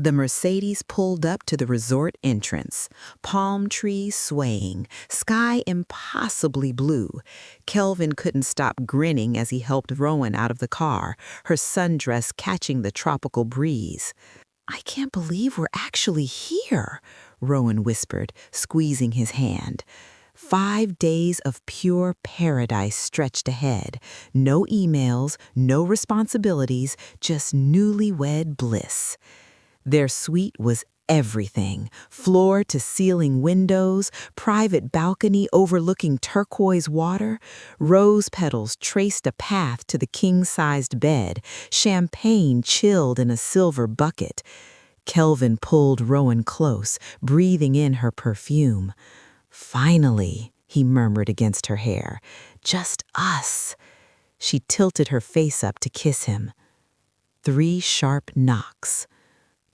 The Mercedes pulled up to the resort entrance, palm trees swaying, sky impossibly blue. Kelvin couldn't stop grinning as he helped Rowan out of the car, her sundress catching the tropical breeze. "I can't believe we're actually here," Rowan whispered, squeezing his hand. 5 days of pure paradise stretched ahead. No emails, no responsibilities, just newlywed bliss. Their suite was everything: floor-to-ceiling windows, private balcony overlooking turquoise water, rose petals traced a path to the king-sized bed, champagne chilled in a silver bucket. Kelvin pulled Rowan close, breathing in her perfume. "Finally," he murmured against her hair, "just us." She tilted her face up to kiss him. 3 sharp knocks.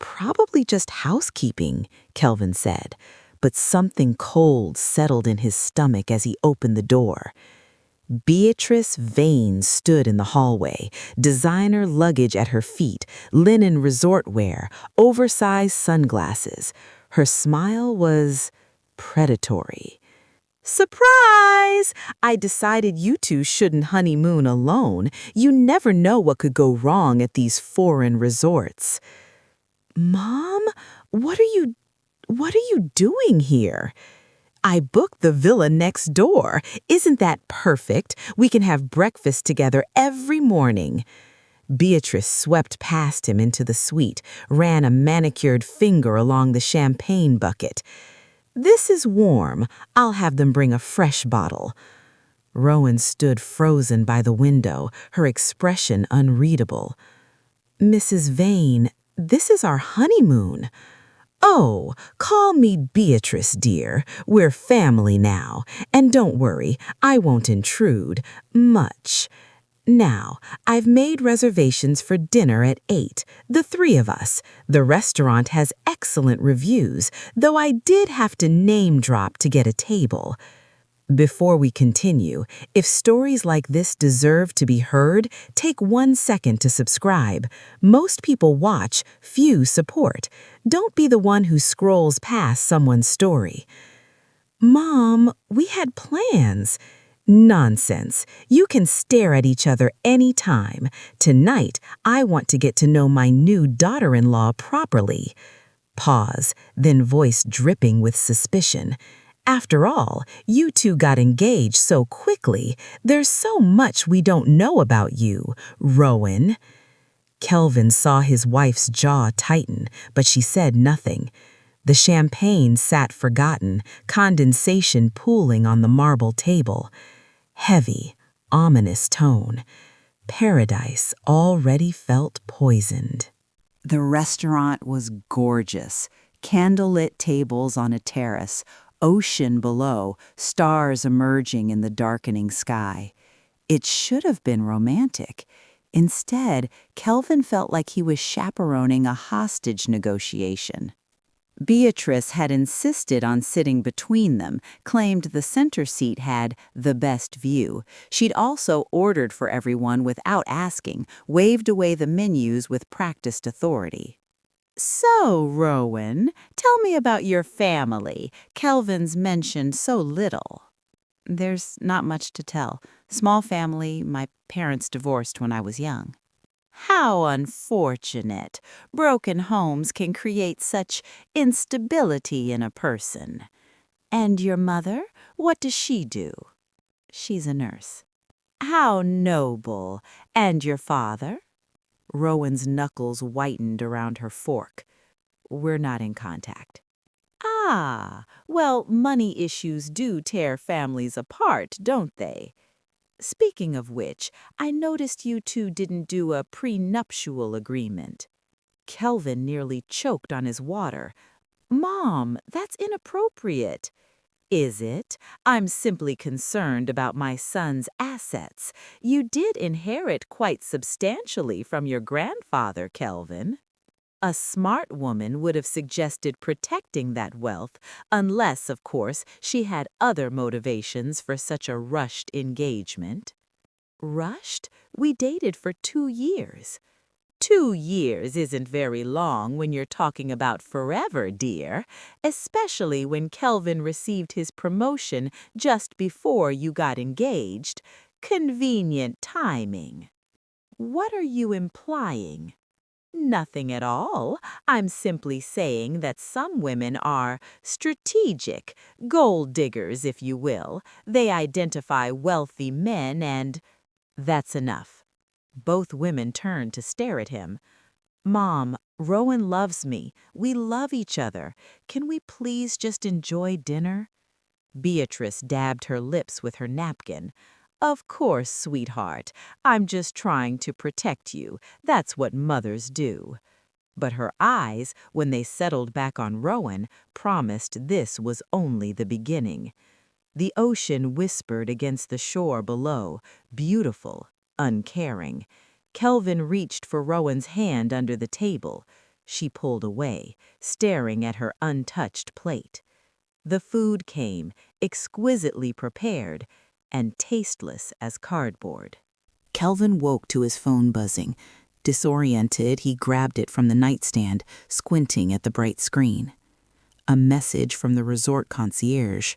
"Probably just housekeeping," Kelvin said, but something cold settled in his stomach as he opened the door. Beatrice Vane stood in the hallway, designer luggage at her feet, linen resort wear, oversized sunglasses. Her smile was predatory. "Surprise! I decided you two shouldn't honeymoon alone. You never know what could go wrong at these foreign resorts." "Mom, what are you doing here?" "I booked the villa next door. Isn't that perfect? We can have breakfast together every morning." Beatrice swept past him into the suite, ran a manicured finger along the champagne bucket. "This is warm. I'll have them bring a fresh bottle." Rowan stood frozen by the window, her expression unreadable. "Mrs. Vane, this is our honeymoon." "Oh, call me Beatrice, dear. We're family now. And don't worry, I won't intrude much. Now, I've made reservations for dinner at 8, the 3 of us. The restaurant has excellent reviews, though I did have to name drop to get a table." Before we continue, if stories like this deserve to be heard, take 1 second to subscribe. Most people watch, few support. Don't be the one who scrolls past someone's story. "Mom, we had plans." "Nonsense. You can stare at each other anytime. Tonight, I want to get to know my new daughter-in-law properly." Pause, then voice dripping with suspicion. "After all, you two got engaged so quickly. There's so much we don't know about you, Rowan." Kelvin saw his wife's jaw tighten, but she said nothing. The champagne sat forgotten, condensation pooling on the marble table. Heavy, ominous tone. Paradise already felt poisoned. The restaurant was gorgeous. Candlelit tables on a terrace, ocean below, stars emerging in the darkening sky. It should have been romantic. Instead, Kelvin felt like he was chaperoning a hostage negotiation. Beatrice had insisted on sitting between them, claimed the center seat had the best view. She'd also ordered for everyone without asking, waved away the menus with practiced authority. "So, Rowan, tell me about your family. Kelvin's mentioned so little." "There's not much to tell. Small family, my parents divorced when I was young." "How unfortunate. Broken homes can create such instability in a person. And your mother, what does she do?" "She's a nurse." "How noble. And your father?" Rowan's knuckles whitened around her fork. "We're not in contact." "Ah, well, money issues do tear families apart, don't they? Speaking of which, I noticed you two didn't do a prenuptial agreement." Kelvin nearly choked on his water. "Mom, that's inappropriate." "Is it? I'm simply concerned about my son's assets. You did inherit quite substantially from your grandfather, Kelvin." A smart woman would have suggested protecting that wealth, unless, of course, she had other motivations for such a rushed engagement. "Rushed? We dated for 2 years." 2 years isn't very long when you're talking about forever, dear, especially when Kelvin received his promotion just before you got engaged. Convenient timing. What are you implying? Nothing at all. I'm simply saying that some women are strategic, gold diggers, if you will. They identify wealthy men and... That's enough. Both women turned to stare at him. Mom, Rowan loves me. We love each other. Can we please just enjoy dinner? Beatrice dabbed her lips with her napkin. Of course, sweetheart. I'm just trying to protect you. That's what mothers do. But her eyes, when they settled back on Rowan, promised this was only the beginning. The ocean whispered against the shore below, beautiful, uncaring. Kelvin reached for Rowan's hand under the table. She pulled away, staring at her untouched plate. The food came, exquisitely prepared, and tasteless as cardboard. Kelvin woke to his phone buzzing. Disoriented, he grabbed it from the nightstand, squinting at the bright screen. A message from the resort concierge.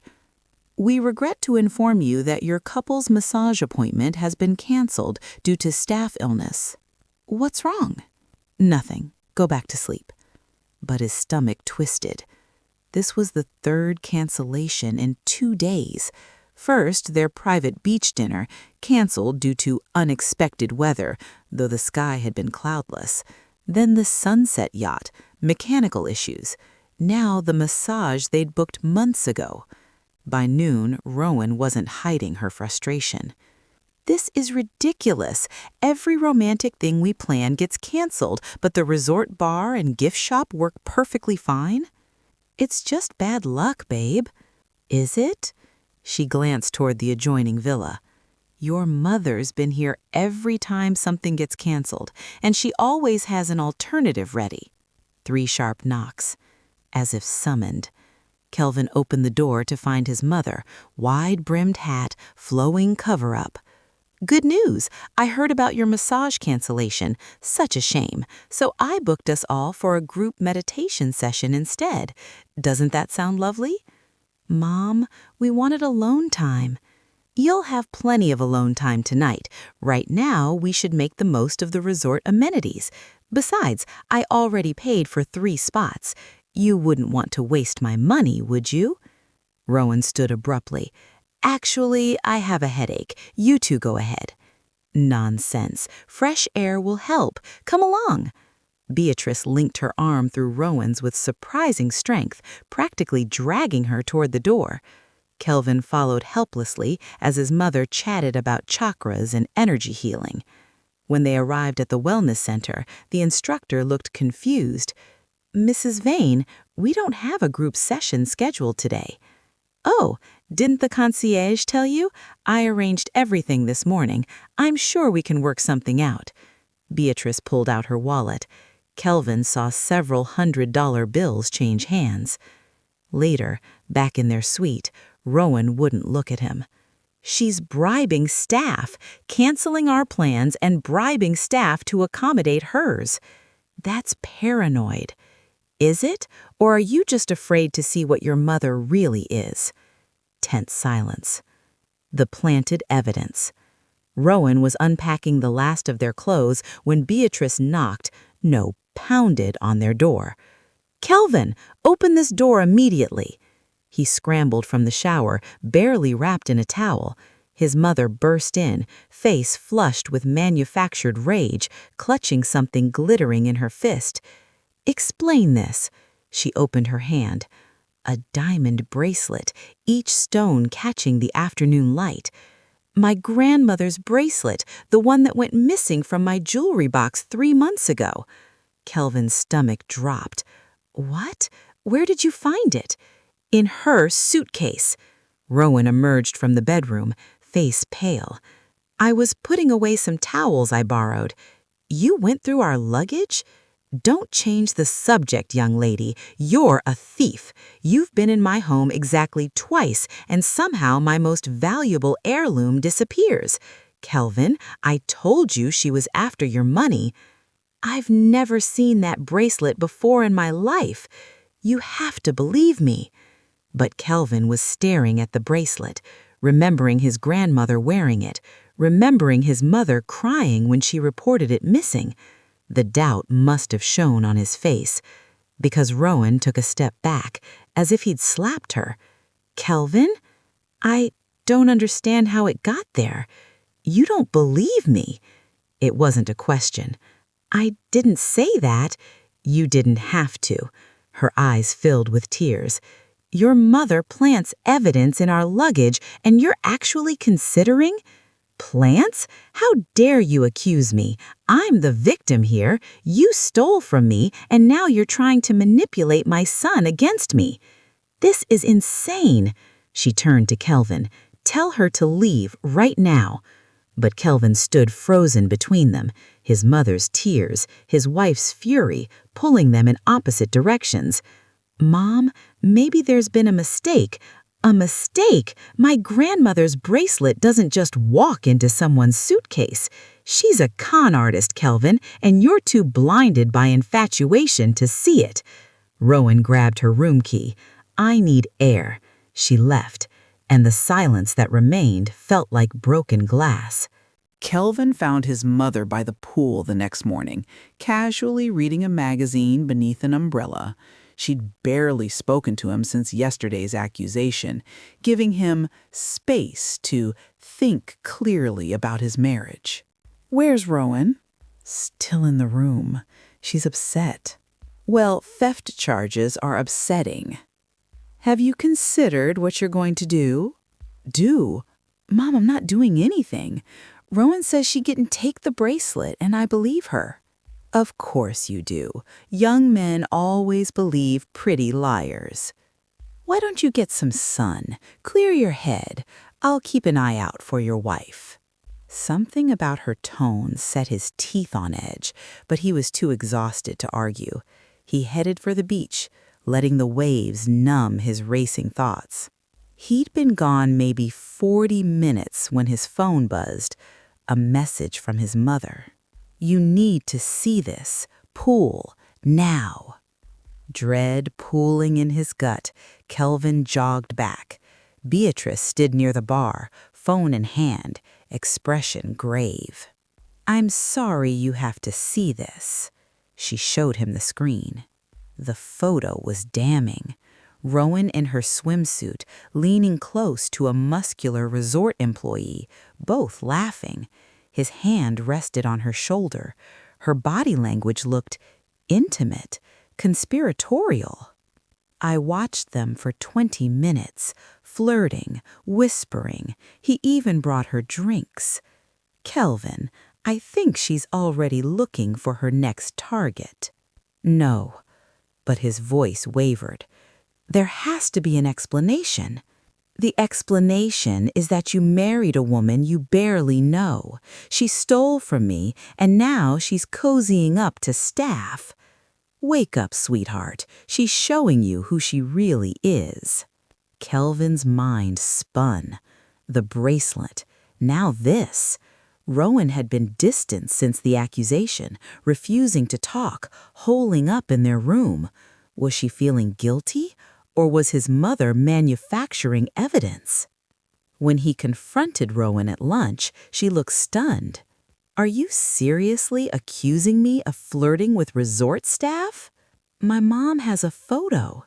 We regret to inform you that your couple's massage appointment has been canceled due to staff illness. What's wrong? Nothing. Go back to sleep. But his stomach twisted. This was the third cancellation in 2 days. First, their private beach dinner, canceled due to unexpected weather, though the sky had been cloudless. Then the sunset yacht, mechanical issues. Now the massage they'd booked months ago. By noon, Rowan wasn't hiding her frustration. This is ridiculous. Every romantic thing we plan gets canceled, but the resort bar and gift shop work perfectly fine? It's just bad luck, babe. Is it? She glanced toward the adjoining villa. Your mother's been here every time something gets canceled, and she always has an alternative ready. 3 sharp knocks. As if summoned. Kelvin opened the door to find his mother, wide-brimmed hat, flowing cover-up. Good news! I heard about your massage cancellation. Such a shame. So I booked us all for a group meditation session instead. Doesn't that sound lovely? Mom, we wanted alone time. You'll have plenty of alone time tonight. Right now, we should make the most of the resort amenities. Besides, I already paid for 3 spots. You wouldn't want to waste my money, would you? Rowan stood abruptly. Actually, I have a headache. You two go ahead. Nonsense. Fresh air will help. Come along. Beatrice linked her arm through Rowan's with surprising strength, practically dragging her toward the door. Kelvin followed helplessly as his mother chatted about chakras and energy healing. When they arrived at the wellness center, the instructor looked confused. Mrs. Vane, we don't have a group session scheduled today. Oh, didn't the concierge tell you? I arranged everything this morning. I'm sure we can work something out. Beatrice pulled out her wallet. Kelvin saw several $100 bills change hands. Later, back in their suite, Rowan wouldn't look at him. She's bribing staff, canceling our plans and bribing staff to accommodate hers. That's paranoid. Is it? Or are you just afraid to see what your mother really is? Tense silence. The planted evidence. Rowan was unpacking the last of their clothes when Beatrice knocked, no, pounded on their door. Kelvin, open this door immediately. He scrambled from the shower, barely wrapped in a towel. His mother burst in, face flushed with manufactured rage, clutching something glittering in her fist. Explain this. She opened her hand. A diamond bracelet, each stone catching the afternoon light. My grandmother's bracelet, the one that went missing from my jewelry box 3 months ago. Kelvin's stomach dropped. What? Where did you find it? In her suitcase. Rowan emerged from the bedroom, face pale. I was putting away some towels I borrowed. You went through our luggage? Don't change the subject, young lady. You're a thief. You've been in my home exactly twice, and somehow my most valuable heirloom disappears. Kelvin, I told you she was after your money. I've never seen that bracelet before in my life. You have to believe me." But Kelvin was staring at the bracelet, remembering his grandmother wearing it, remembering his mother crying when she reported it missing. The doubt must have shown on his face, because Rowan took a step back, as if he'd slapped her. "Kelvin? I don't understand how it got there. You don't believe me." It wasn't a question. "I didn't say that." "You didn't have to." Her eyes filled with tears. "Your mother plants evidence in our luggage, and you're actually considering—" "Plants? How dare you accuse me? I'm the victim here. You stole from me, and now you're trying to manipulate my son against me. This is insane." She turned to Kelvin. "Tell her to leave right now." But Kelvin stood frozen between them, his mother's tears, his wife's fury, pulling them in opposite directions. "Mom, maybe there's been a mistake." "A mistake? My grandmother's bracelet doesn't just walk into someone's suitcase. She's a con artist, Kelvin, and you're too blinded by infatuation to see it." Rowan grabbed her room key. "I need air." She left, and the silence that remained felt like broken glass. Kelvin found his mother by the pool the next morning, casually reading a magazine beneath an umbrella. She'd barely spoken to him since yesterday's accusation, giving him space to think clearly about his marriage. "Where's Rowan?" "Still in the room. She's upset." "Well, theft charges are upsetting. Have you considered what you're going to do?" "Do? Mom, I'm not doing anything. Rowan says she didn't take the bracelet, and I believe her." "Of course you do. Young men always believe pretty liars. Why don't you get some sun? Clear your head. I'll keep an eye out for your wife." Something about her tone set his teeth on edge, but he was too exhausted to argue. He headed for the beach, letting the waves numb his racing thoughts. He'd been gone maybe 40 minutes when his phone buzzed, a message from his mother. "You need to see this. Pool. Now." Dread pooling in his gut, Kelvin jogged back. Beatrice stood near the bar, phone in hand, expression grave. "I'm sorry you have to see this." She showed him the screen. The photo was damning. Rowan in her swimsuit, leaning close to a muscular resort employee, both laughing. His hand rested on her shoulder. Her body language looked intimate, conspiratorial. "I watched them for 20 minutes, flirting, whispering. He even brought her drinks. Kelvin, I think she's already looking for her next target." "No." But his voice wavered. "There has to be an explanation." "The explanation is that you married a woman you barely know. She stole from me, and now she's cozying up to staff. Wake up, sweetheart. She's showing you who she really is." Kelvin's mind spun. The bracelet. Now this. Rowan had been distant since the accusation, refusing to talk, holing up in their room. Was she feeling guilty, or was his mother manufacturing evidence? When he confronted Rowan at lunch, she looked stunned. "Are you seriously accusing me of flirting with resort staff?" "My mom has a photo."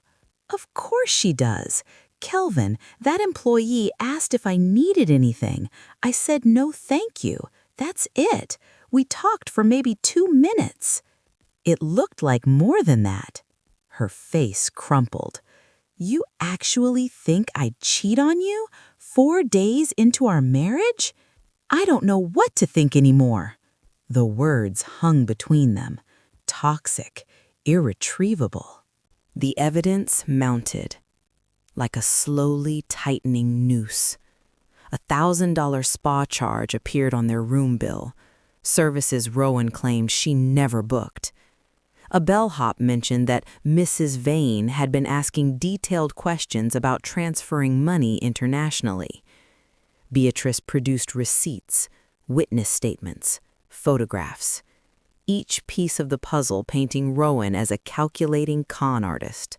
"Of course she does. Kelvin, that employee asked if I needed anything. I said no thank you. That's it. We talked for maybe 2 minutes. It looked like more than that." Her face crumpled. "You actually think I'd cheat on you 4 days into our marriage? I don't know what to think anymore." The words hung between them, toxic, irretrievable. The evidence mounted, like a slowly tightening noose. A $1,000 spa charge appeared on their room bill, services Rowan claimed she never booked. A bellhop mentioned that Mrs. Vane had been asking detailed questions about transferring money internationally. Beatrice produced receipts, witness statements, photographs. each piece of the puzzle painting Rowan as a calculating con artist.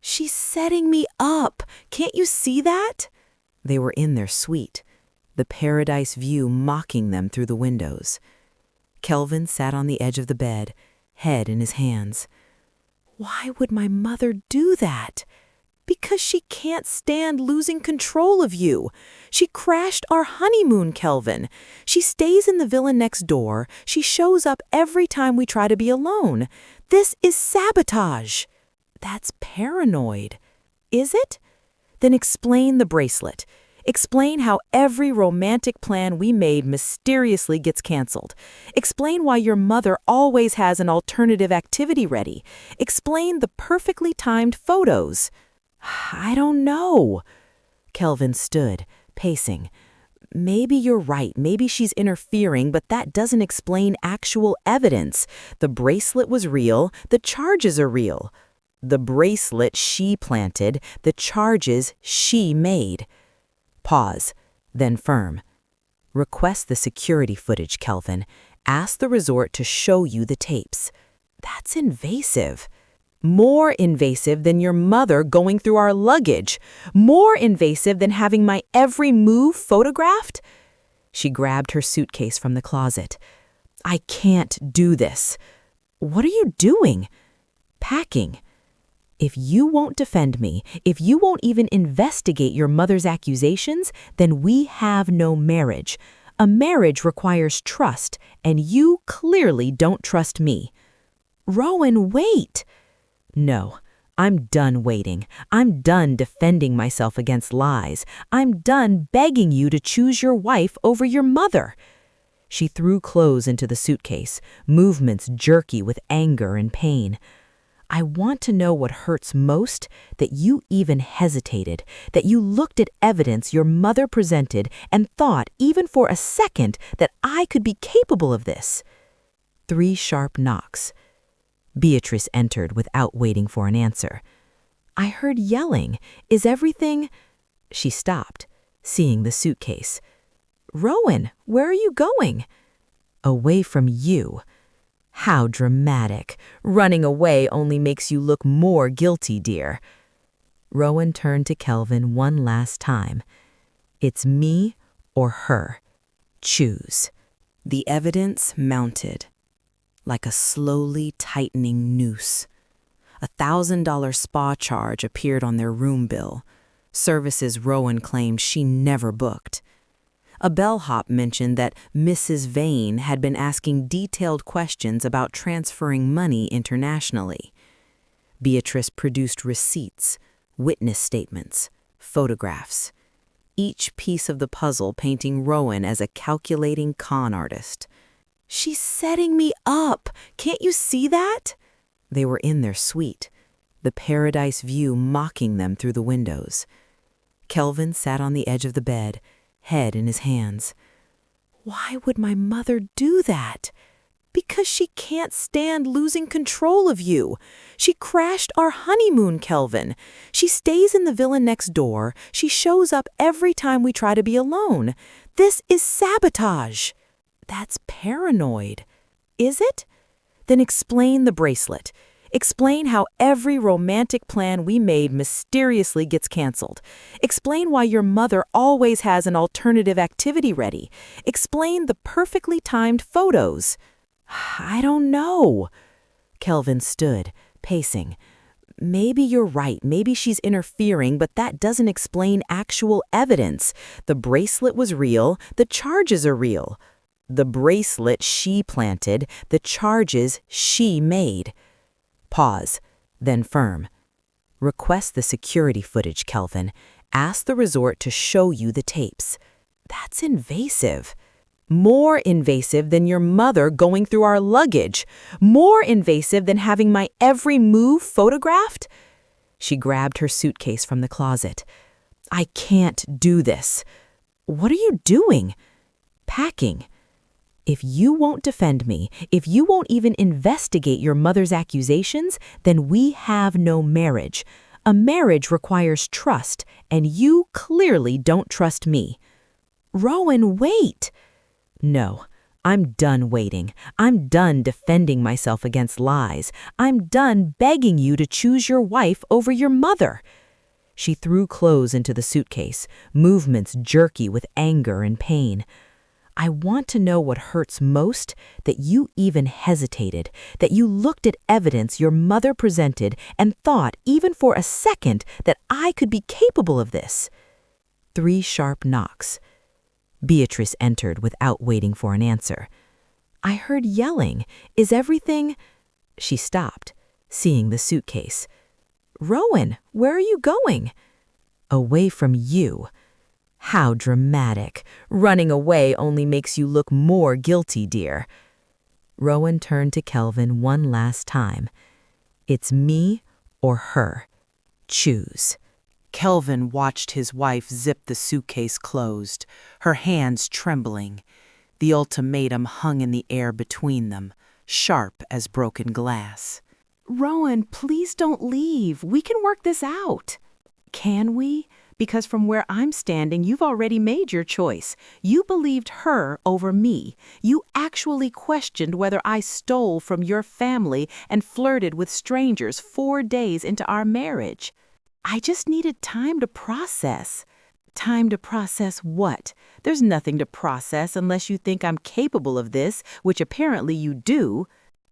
"She's setting me up! Can't you see that?" They were in their suite, the paradise view mocking them through the windows. Kelvin sat on the edge of the bed, head in his hands. "Why would my mother do that?" "Because she can't stand losing control of you. She crashed our honeymoon, Kelvin. She stays in the villa next door. She shows up every time we try to be alone. This is sabotage." "That's paranoid." "Is it? Then explain the bracelet. Explain how every romantic plan we made mysteriously gets canceled. Explain why your mother always has an alternative activity ready. Explain the perfectly timed photos." "I don't know." Kelvin stood, pacing. "Maybe you're right. Maybe she's interfering, but that doesn't explain actual evidence. The bracelet was real. The charges are real. The bracelet she planted. The charges she made." Pause, then firm. "Request the security footage, Kelvin. Ask the resort to show you the tapes." "That's invasive." "More invasive than your mother going through our luggage. More invasive than having my every move photographed." She grabbed her suitcase from the closet. "I can't do this." "What are you doing?" "Packing." "If you won't defend me, if you won't even investigate your mother's accusations, then we have no marriage. A marriage requires trust, and you clearly don't trust me." "Rowan, wait." "No, I'm done waiting. I'm done defending myself against lies. I'm done begging you to choose your wife over your mother." She threw clothes into the suitcase, movements jerky with anger and pain. "I want to know what hurts most, that you even hesitated, that you looked at evidence your mother presented and thought, even for a second, that I could be capable of this." 3 sharp knocks. Beatrice entered without waiting for an answer. "I heard yelling. Is everything—" She stopped, seeing the suitcase. "Rowan, where are you going?" "Away from you." "How dramatic. Running away only makes you look more guilty, dear." Rowan turned to Kelvin one last time. "It's me or her. Choose." The evidence mounted, like a slowly tightening noose. $1,000 spa charge appeared on their room bill, services Rowan claimed she never booked. A bellhop mentioned that Mrs. Vane had been asking detailed questions about transferring money internationally. Beatrice produced receipts, witness statements, photographs, each piece of the puzzle painting Rowan as a calculating con artist. "She's setting me up! Can't you see that?" They were in their suite, the paradise view mocking them through the windows. Kelvin sat on the edge of the bed, head in his hands. "Why would my mother do that?" "Because she can't stand losing control of you. She crashed our honeymoon, Kelvin. She stays in the villa next door. She shows up every time we try to be alone. This is sabotage." "That's paranoid." "Is it? Then explain the bracelet. Explain how every romantic plan we made mysteriously gets canceled. Explain why your mother always has an alternative activity ready. Explain the perfectly timed photos." "I don't know." Kelvin stood, pacing. "Maybe you're right. Maybe she's interfering, but that doesn't explain actual evidence. The bracelet was real. The charges are real. The bracelet she planted. The charges she made." Pause, then firm. "Request the security footage, Kelvin. Ask the resort to show you the tapes." "That's invasive." "More invasive than your mother going through our luggage. More invasive than having my every move photographed." She grabbed her suitcase from the closet. "I can't do this." "What are you doing?" "Packing." "If you won't defend me, if you won't even investigate your mother's accusations, then we have no marriage. A marriage requires trust, and you clearly don't trust me." "Rowan, wait." "No, I'm done waiting. I'm done defending myself against lies. I'm done begging you to choose your wife over your mother." She threw clothes into the suitcase, movements jerky with anger and pain. "I want to know what hurts most, that you even hesitated, that you looked at evidence your mother presented and thought even for a second that I could be capable of this." 3 sharp knocks. Beatrice entered without waiting for an answer. "I heard yelling. Is everything—" She stopped, seeing the suitcase. "Rowan, where are you going?" "Away from you." "How dramatic. Running away only makes you look more guilty, dear." Rowan turned to Kelvin one last time. "It's me or her. Choose." Kelvin watched his wife zip the suitcase closed, her hands trembling. The ultimatum hung in the air between them, sharp as broken glass. "Rowan, please don't leave. We can work this out." "Can we? Because from where I'm standing, you've already made your choice. You believed her over me. You actually questioned whether I stole from your family and flirted with strangers 4 days into our marriage. I just needed time to process." "Time to process what? There's nothing to process unless you think I'm capable of this, which apparently you do."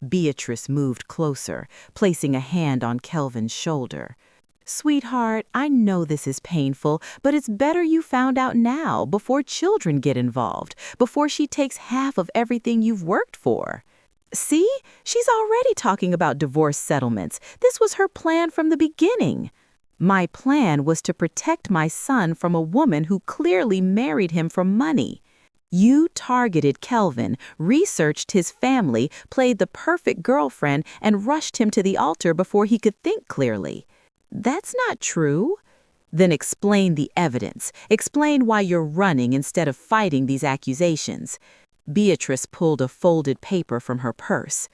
Beatrice moved closer, placing a hand on Kelvin's shoulder. "Sweetheart, I know this is painful, but it's better you found out now, before children get involved, before she takes half of everything you've worked for." "See? She's already talking about divorce settlements. This was her plan from the beginning." "My plan was to protect my son from a woman who clearly married him for money. You targeted Kelvin, researched his family, played the perfect girlfriend, and rushed him to the altar before he could think clearly." "That's not true." "Then explain the evidence. Explain why you're running instead of fighting these accusations." Beatrice pulled a folded paper from her purse.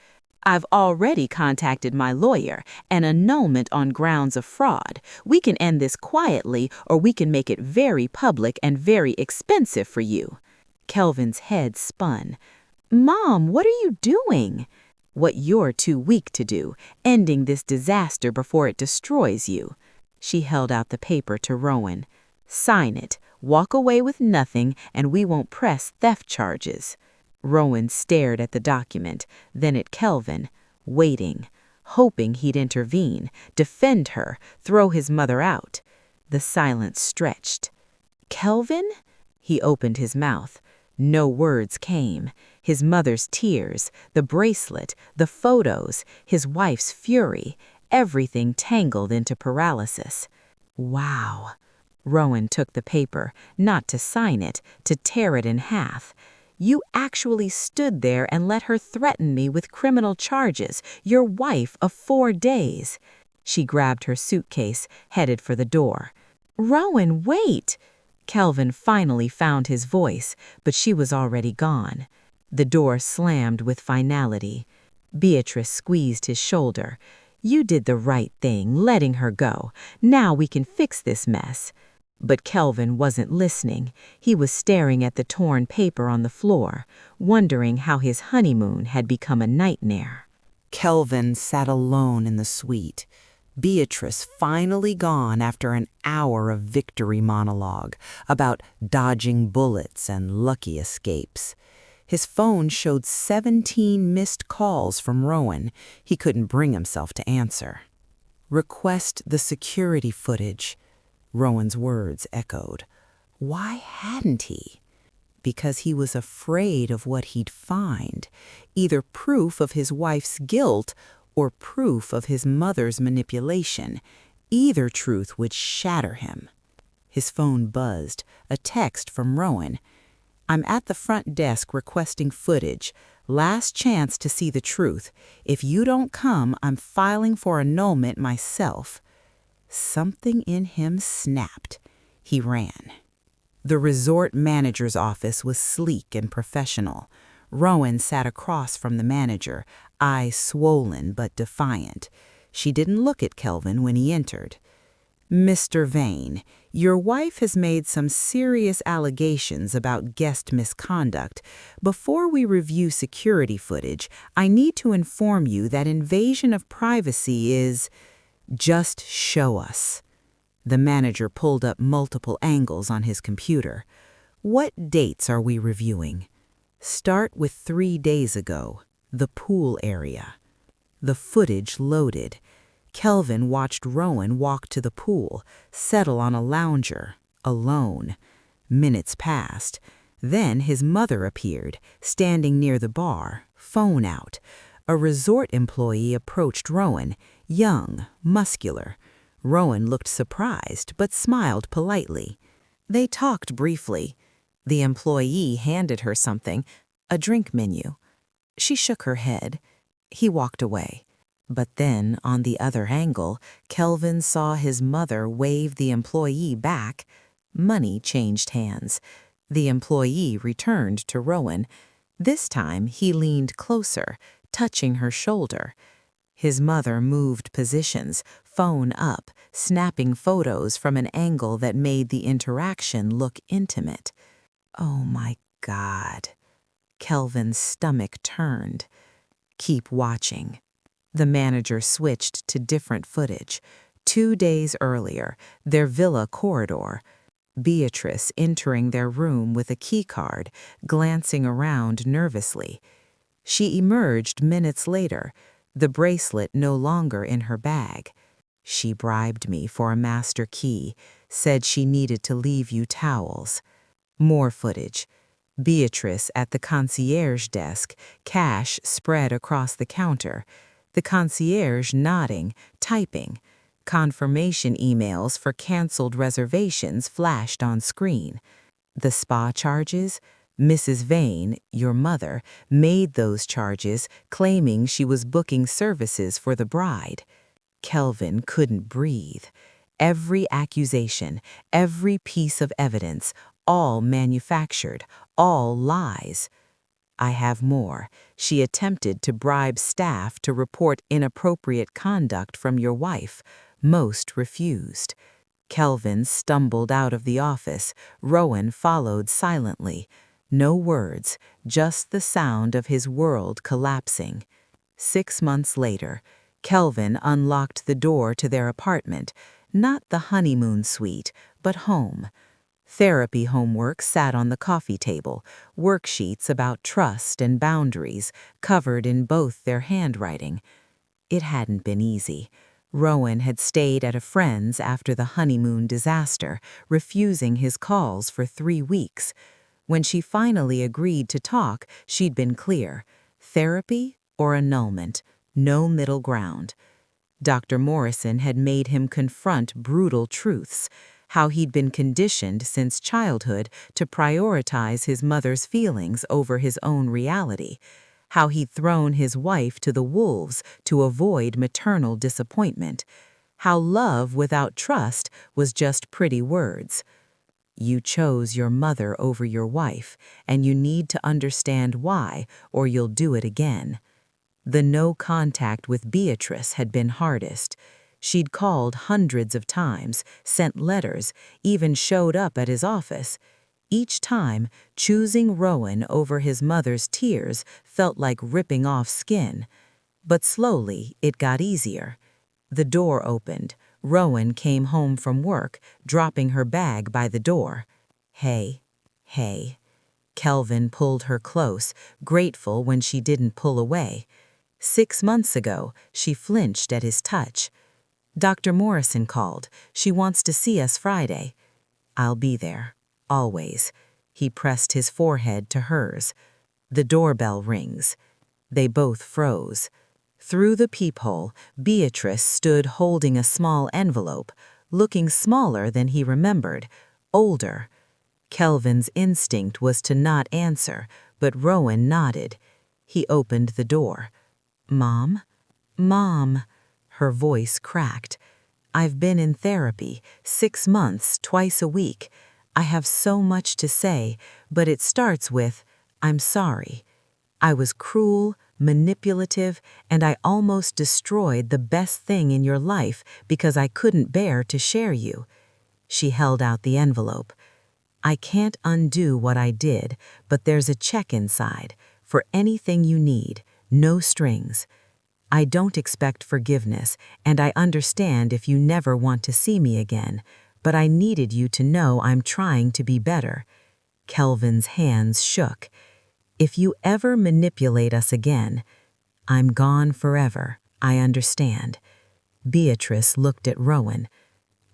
"I've already contacted my lawyer, an annulment on grounds of fraud. We can end this quietly, or we can make it very public and very expensive for you." Kelvin's head spun. "Mom, what are you doing?" "What you're too weak to do, ending this disaster before it destroys you." She held out the paper to Rowan. "Sign it, walk away with nothing, and we won't press theft charges." Rowan stared at the document, then at Kelvin, waiting, hoping he'd intervene, defend her, throw his mother out. The silence stretched. "Kelvin?" He opened his mouth. No words came. His mother's tears, the bracelet, the photos, his wife's fury, everything tangled into paralysis. "Wow." Rowan took the paper, not to sign it, to tear it in half. "You actually stood there and let her threaten me with criminal charges, your wife of 4 days." She grabbed her suitcase, headed for the door. "Rowan, wait!" Kelvin finally found his voice, but she was already gone. The door slammed with finality. Beatrice squeezed his shoulder. "You did the right thing, letting her go. Now we can fix this mess." But Kelvin wasn't listening. He was staring at the torn paper on the floor, wondering how his honeymoon had become a nightmare. Kelvin sat alone in the suite. Beatrice finally gone after an hour of victory monologue about dodging bullets and lucky escapes. His phone showed 17 missed calls from Rowan. He couldn't bring himself to answer. "Request the security footage," Rowan's words echoed. Why hadn't he? Because he was afraid of what he'd find, either proof of his wife's guilt or proof of his mother's manipulation. Either truth would shatter him. His phone buzzed, a text from Rowan. "I'm at the front desk requesting footage. Last chance to see the truth. If you don't come, I'm filing for annulment myself." Something in him snapped. He ran. The resort manager's office was sleek and professional. Rowan sat across from the manager, eyes swollen but defiant. She didn't look at Kelvin when he entered. Mr. Vane, your wife has made some serious allegations about guest misconduct. Before we review security footage, I need to inform you that invasion of privacy is... Just show us. The manager pulled up multiple angles on his computer. What dates are we reviewing? Start with 3 days ago, the pool area. The footage loaded. Kelvin watched Rowan walk to the pool, settle on a lounger, alone. Minutes passed. Then his mother appeared, standing near the bar, phone out. A resort employee approached Rowan, young, muscular. Rowan looked surprised, but smiled politely. They talked briefly. The employee handed her something, a drink menu. She shook her head. He walked away. But then, on the other angle, Kelvin saw his mother wave the employee back. Money changed hands. The employee returned to Rowan. This time, he leaned closer, touching her shoulder. His mother moved positions, phone up, snapping photos from an angle that made the interaction look intimate. Oh my God. Kelvin's stomach turned. Keep watching. The manager switched to different footage. 2 days earlier, their villa corridor. Beatrice entering their room with a keycard, glancing around nervously. She emerged minutes later, the bracelet no longer in her bag. She bribed me for a master key, said she needed to leave you towels. More footage. Beatrice at the concierge desk, cash spread across the counter. The concierge nodding, typing. Confirmation emails for canceled reservations flashed on screen. The spa charges? Mrs. Vane, your mother, made those charges, claiming she was booking services for the bride. Kelvin couldn't breathe. Every accusation, every piece of evidence, all manufactured, all lies. I have more. She attempted to bribe staff to report inappropriate conduct from your wife. Most refused. Kelvin stumbled out of the office. Rowan followed silently. No words, just the sound of his world collapsing. 6 months later, Kelvin unlocked the door to their apartment, not the honeymoon suite, but home. Therapy homework sat on the coffee table, worksheets about trust and boundaries covered in both their handwriting. It hadn't been easy. Rowan had stayed at a friend's after the honeymoon disaster, refusing his calls for 3 weeks. When she finally agreed to talk, she'd been clear. Therapy or annulment, no middle ground. Dr. Morrison had made him confront brutal truths, how he'd been conditioned since childhood to prioritize his mother's feelings over his own reality, how he'd thrown his wife to the wolves to avoid maternal disappointment, how love without trust was just pretty words. You chose your mother over your wife, and you need to understand why, or you'll do it again. The no contact with Beatrice had been hardest. She'd called hundreds of times, sent letters, even showed up at his office. Each time, choosing Rowan over his mother's tears felt like ripping off skin. But slowly, it got easier. The door opened. Rowan came home from work, dropping her bag by the door. Hey. Kelvin pulled her close, grateful when she didn't pull away. 6 months ago, she flinched at his touch. Dr. Morrison called. She wants to see us Friday. I'll be there. Always. He pressed his forehead to hers. The doorbell rings. They both froze. Through the peephole, Beatrice stood holding a small envelope, looking smaller than he remembered, older. Kelvin's instinct was to not answer, but Rowan nodded. He opened the door. Mom? Mom. Her voice cracked. I've been in therapy, 6 months, twice a week. I have so much to say, but it starts with, I'm sorry. I was cruel, manipulative, and I almost destroyed the best thing in your life because I couldn't bear to share you." She held out the envelope. "I can't undo what I did, but there's a check inside for anything you need, no strings. I don't expect forgiveness, and I understand if you never want to see me again, but I needed you to know I'm trying to be better." Kelvin's hands shook. "If you ever manipulate us again, I'm gone forever, I understand." Beatrice looked at Rowan.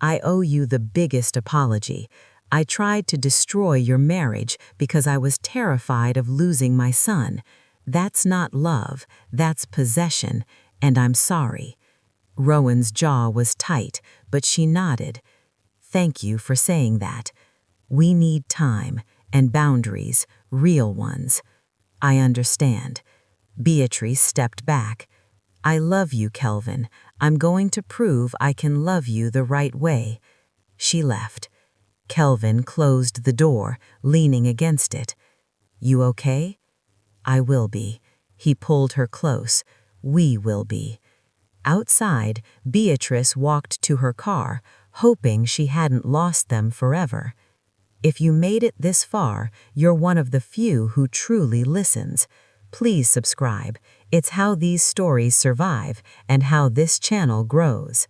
"I owe you the biggest apology. I tried to destroy your marriage because I was terrified of losing my son. That's not love, that's possession, and I'm sorry." Rowan's jaw was tight, but she nodded. "Thank you for saying that. We need time and boundaries, real ones." "I understand." Beatrice stepped back. "I love you, Kelvin. I'm going to prove I can love you the right way." She left. Kelvin closed the door, leaning against it. "You okay?" "I will be." He pulled her close. "We will be." Outside, Beatrice walked to her car, hoping she hadn't lost them forever. If you made it this far, you're one of the few who truly listens. Please subscribe. It's how these stories survive and how this channel grows.